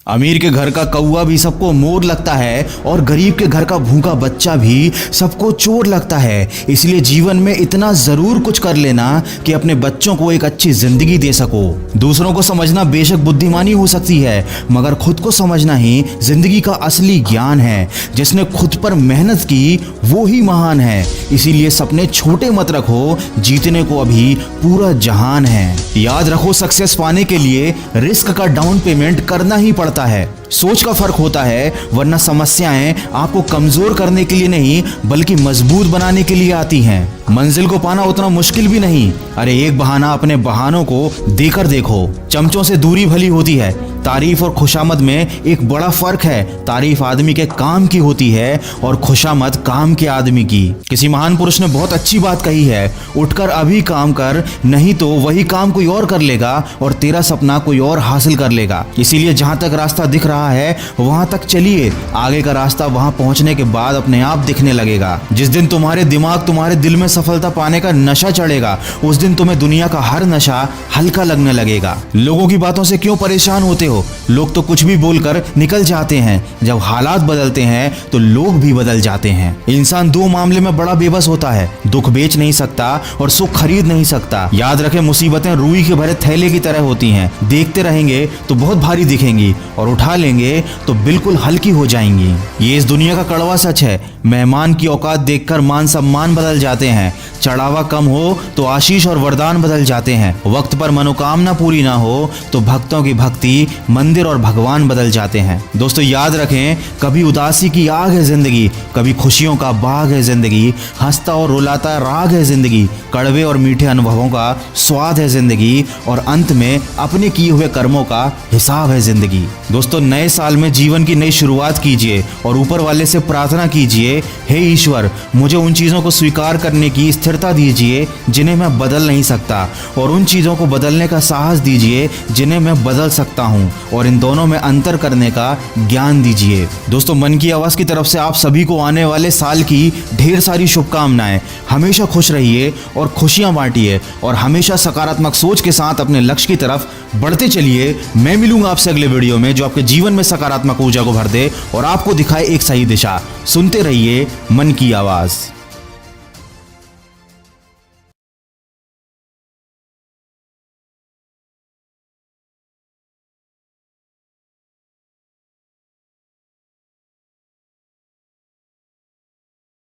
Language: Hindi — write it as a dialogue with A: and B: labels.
A: अमीर के घर का कौवा भी सबको मोर लगता है और गरीब के घर का भूखा बच्चा भी सबको चोर लगता है। इसलिए जीवन में इतना जरूर कुछ कर लेना कि अपने बच्चों को एक अच्छी जिंदगी दे सको। दूसरों को समझना बेशक बुद्धिमानी हो सकती है, मगर खुद को समझना ही जिंदगी का असली ज्ञान है। जिसने खुद पर मेहनत की वो ही महान है। इसीलिए सपने छोटे मत रखो, जीतने को अभी पूरा जहान है। याद रखो, सक्सेस पाने के लिए रिस्क का डाउन पेमेंट करना ही पड़ता है। सोच का फर्क होता है, वरना समस्याएं आपको कमजोर करने के लिए नहीं बल्कि मजबूत बनाने के लिए आती हैं। मंजिल को पाना उतना मुश्किल भी नहीं। अरे एक बहाना अपने बहानों को देकर देखो। चमचों से दूरी भली होती है। तारीफ और खुशामद में एक बड़ा फर्क है। तारीफ आदमी के काम की होती है और खुशामद काम के आदमी की। किसी महान पुरुष ने बहुत अच्छी बात कही है, उठकर अभी काम कर, नहीं तो वही काम कोई और कर लेगा और तेरा सपना कोई और हासिल कर लेगा। इसीलिए जहां तक रास्ता दिख रहा है वहां तक चलिए। आगे का रास्ता वहां पहुंचने के बाद अपने आप दिखने लगेगा। जिस दिन तुम्हारे दिल में सफलता पाने का नशा चढ़ेगा, उस दिन तुम्हें दुनिया का हर नशा हल्का लगने लगेगा। लोगों की बातों से क्यों परेशान होते हो? लोग तो कुछ भी बोलकर निकल जाते हैं। जब हालात बदलते हैं तो लोग भी बदल जाते हैं। इंसान दो मामले में बड़ा बेबस होता है, दुख बेच नहीं सकता और सुख खरीद नहीं सकता। याद रखें, मुसीबतें रुई के भरे थैले की तरह होती हैं। देखते रहेंगे तो बहुत भारी दिखेंगी और उठा लेंगे तो बिल्कुल हल्की हो जाएंगी। ये इस दुनिया का कड़वा सच है। मेहमान की औकात देखकर मान सम्मान बदल जाते हैं। चढ़ावा कम हो तो आशीष और वरदान बदल जाते हैं। वक्त पर मनोकामना पूरी ना हो तो भक्तों की भक्ति, मंदिर और भगवान बदल जाते हैं। दोस्तों याद रखें, कभी उदासी की आग है जिंदगी, कभी खुशियों का बाग है जिंदगी। हंसता और रुलाता राग है जिंदगी, कड़वे और मीठे अनुभवों का स्वाद है जिंदगी और अंत में अपने किए हुए कर्मों का हिसाब है जिंदगी। दोस्तों नए साल में जीवन की नई शुरुआत कीजिए और ऊपर वाले से प्रार्थना कीजिए, हे ईश्वर, मुझे उन चीजों को स्वीकार करने की स्थिरता दीजिए जिन्हें मैं बदल नहीं सकता, और उन चीजों को बदलने का साहस दीजिए जिन्हें मैं बदल सकता हूं, और इन दोनों में अंतर करने का ज्ञान दीजिए। दोस्तों मन की आवाज की तरफ से आप सभी को आने वाले साल की ढेर सारी शुभकामनाएं। हमेशा खुश रहिए और खुशियां बांटिए और हमेशा सकारात्मक सोच के साथ अपने लक्ष्य की तरफ बढ़ते चलिए। मैं मिलूंगा आपसे अगले वीडियो में जो आपके जीवन में सकारात्मक ऊर्जा को भर दे और आपको दिखाए एक सही दिशा। सुनते रहिए मन की आवाज।